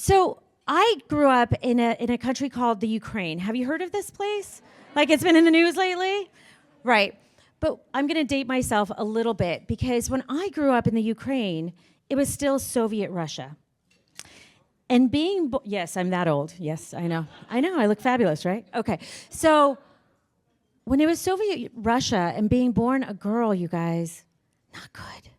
So I grew up in a country called the Ukraine. Have you heard of this place? Like it's been in the news lately? Right. But I'm going to date myself a little bit because when I grew up in the Ukraine, it was still Soviet Russia. And yes, I'm that old. Yes, I know. I look fabulous, right? Okay. So when it was Soviet Russia and being born a girl, you guys, not good.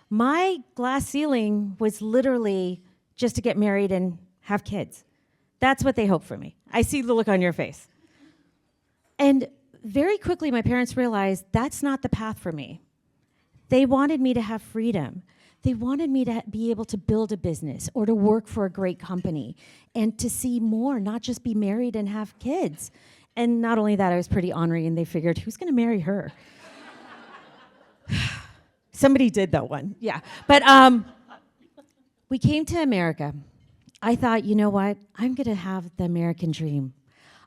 My glass ceiling was literally just to get married and have kids. That's what they hoped for me. I see the look on your face. And very quickly, my parents realized that's not the path for me. They wanted me to have freedom. They wanted me to be able to build a business or to work for a great company and to see more, not just be married and have kids. And not only that, I was pretty ornery, and they figured, who's going to marry her? Somebody did that one, yeah. But we came to America. I thought, you know what? I'm going to have the American dream.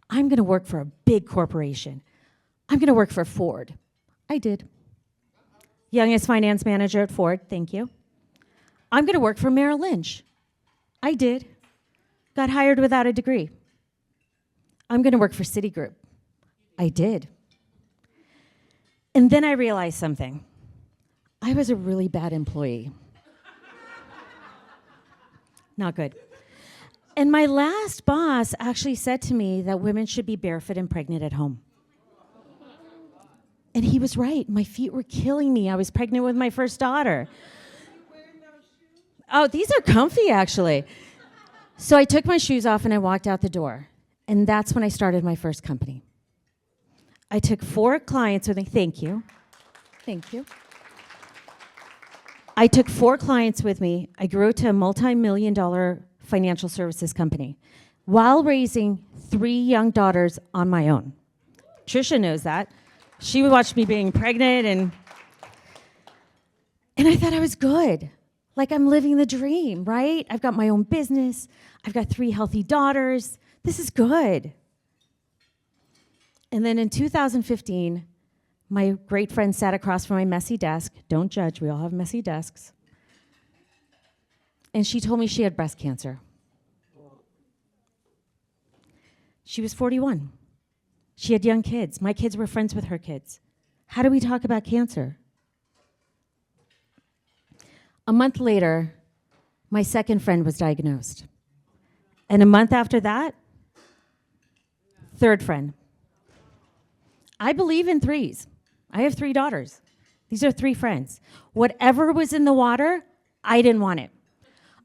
I'm going to work for a big corporation. I'm going to work for Ford. I did. Youngest finance manager at Ford, thank you. I'm going to work for Merrill Lynch. I did. Got hired without a degree. I'm going to work for Citigroup. I did. And then I realized something. I was a really bad employee. Not good. And my last boss actually said to me that women should be barefoot and pregnant at home. And he was right. My feet were killing me. I was pregnant with my first daughter. Oh, these are comfy, actually. So I took my shoes off and I walked out the door. And that's when I started my first company. I took 4 clients with me. Thank you. Thank you. I took 4 clients with me. I grew it to a multi-million-dollar financial services company while raising 3 young daughters on my own. Trisha knows that. She would watch me being pregnant, and I thought I was good. Like I'm living the dream, right? I've got my own business. I've got 3 healthy daughters. This is good. And then in 2015, my great friend sat across from my messy desk. Don't judge, we all have messy desks. And she told me she had breast cancer. She was 41. She had young kids. My kids were friends with her kids. How do we talk about cancer? A month later, my second friend was diagnosed. And a month after that, third friend. I believe in threes. I have 3 daughters. These are 3 friends. Whatever was in the water, I didn't want it.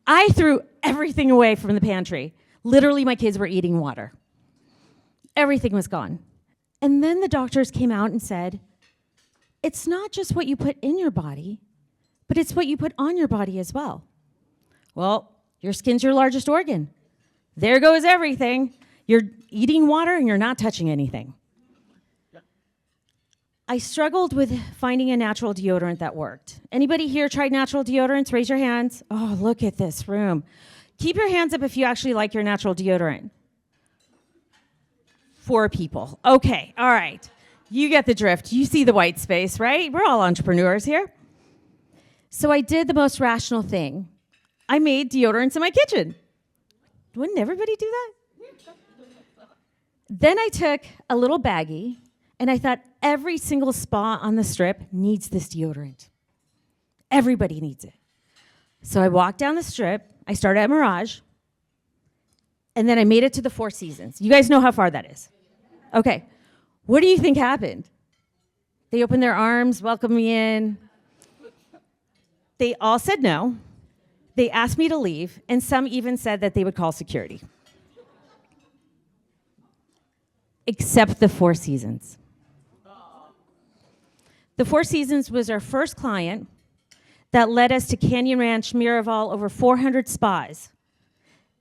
I threw everything away from the pantry. Literally, my kids were eating water. Everything was gone. And then the doctors came out and said, it's not just what you put in your body, but it's what you put on your body as well. Well, your skin's your largest organ. There goes everything. You're eating water and you're not touching anything. I struggled with finding a natural deodorant that worked. Anybody here tried natural deodorants? Raise your hands. Oh, look at this room. Keep your hands up if you actually like your natural deodorant. 4 people. Okay, all right. You get the drift. You see the white space, right? We're all entrepreneurs here. So I did the most rational thing. I made deodorants in my kitchen. Wouldn't everybody do that? Then I took a little baggie, and I thought every single spa on the Strip needs this deodorant. Everybody needs it. So I walked down the Strip. I started at Mirage, and then I made it to the Four Seasons. You guys know how far that is. Okay. What do you think happened? They opened their arms, welcomed me in. They all said no. They asked me to leave, and some even said that they would call security. Except the Four Seasons. The Four Seasons was our first client that led us to Canyon Ranch, Miraval, over 400 spas.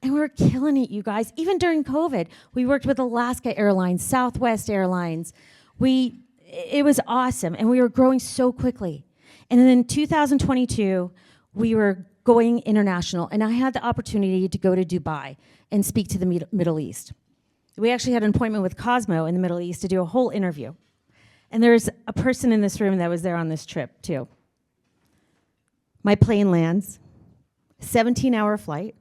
And we were killing it, you guys. Even during COVID, we worked with Alaska Airlines, Southwest Airlines. It was awesome, and we were growing so quickly. And then in 2022, we were going international, and I had the opportunity to go to Dubai and speak to the Middle East. We actually had an appointment with Cosmo in the Middle East to do a whole interview. And there's a person in this room that was there on this trip, too. My plane lands, 17-hour flight.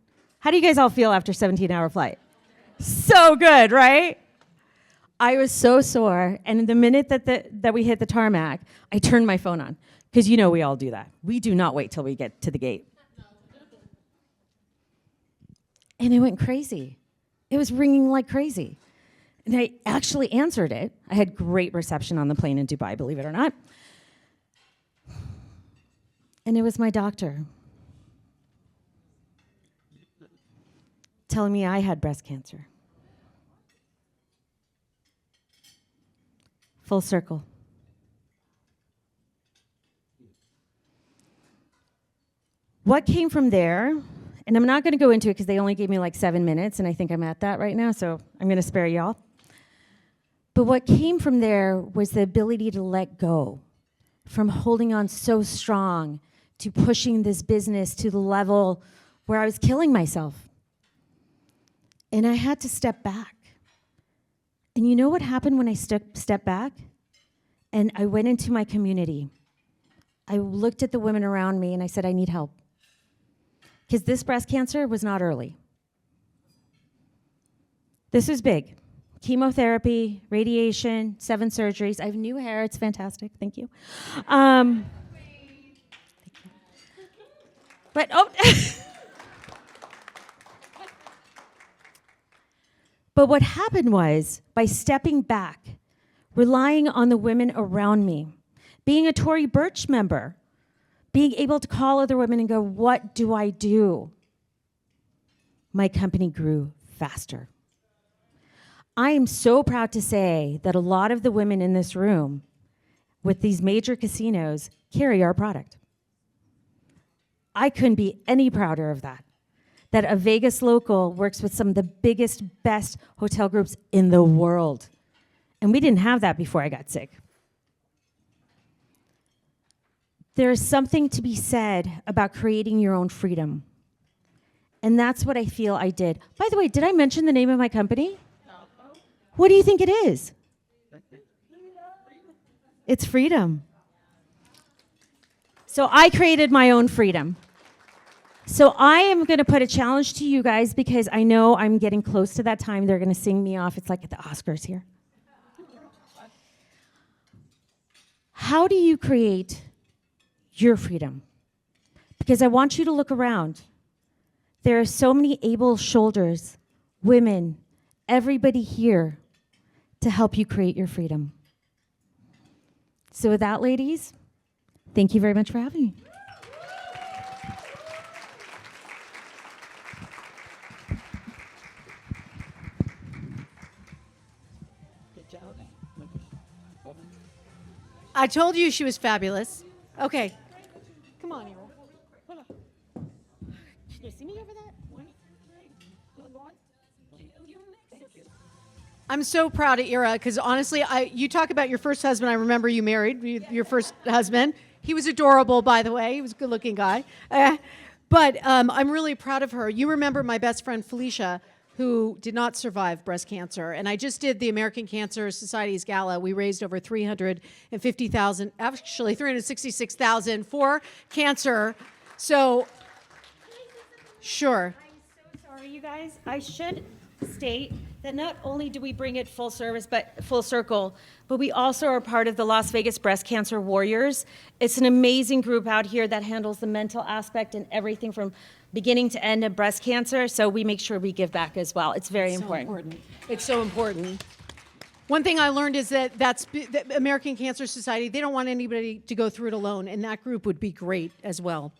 How do you guys all feel after 17-hour flight? So good, right? I was so sore, and the minute that we hit the tarmac, I turned my phone on, because you know we all do that. We do not wait till we get to the gate. And it went crazy. It was ringing like crazy. And I actually answered it. I had great reception on the plane in Dubai, believe it or not. And it was my doctor telling me I had breast cancer. Full circle. What came from there, and I'm not going to go into it because they only gave me like 7 minutes, and I think I'm at that right now, so I'm going to spare y'all. But what came from there was the ability to let go, from holding on so strong to pushing this business to the level where I was killing myself. And I had to step back. And you know what happened when I stepped back? And I went into my community. I looked at the women around me and I said, I need help. Because this breast cancer was not early. This was big. Chemotherapy, radiation, 7 surgeries. I have new hair. It's fantastic. Thank you. Thank you. But, But what happened was, by stepping back, relying on the women around me, being a Tory Burch member, being able to call other women and go, what do I do? My company grew faster. I am so proud to say that a lot of the women in this room with these major casinos carry our product. I couldn't be any prouder of that. That a Vegas local works with some of the biggest, best hotel groups in the world. And we didn't have that before I got sick. There is something to be said about creating your own freedom. And that's what I feel I did. By the way, did I mention the name of my company? No. What do you think it is? It's freedom. So I created my own freedom. So I am going to put a challenge to you guys, because I know I'm getting close to that time. They're going to sing me off. It's like at the Oscars here. How do you create your freedom? Because I want you to look around. There are so many able shoulders, women, everybody here to help you create your freedom. So with that, ladies, thank you very much for having me. I told you she was fabulous. Okay. Come on, Ira. Hold on. Can you see me over that? I'm so proud of Ira, because honestly, you talk about your first husband. I remember you married your first husband. He was adorable, by the way. He was a good-looking guy. But I'm really proud of her. You remember my best friend, Felicia, who did not survive breast cancer. And I just did the American Cancer Society's gala. We raised over $350,000, actually $366,000 for cancer. So, sure. I'm so sorry, you guys. I should state that not only do we bring it full circle, but we also are part of the Las Vegas Breast Cancer Warriors. It's an amazing group out here that handles the mental aspect and everything from beginning to end of breast cancer, so we make sure we give back as well. It's very important. It's so important. One thing I learned is that the American Cancer Society, they don't want anybody to go through it alone, and that group would be great as well.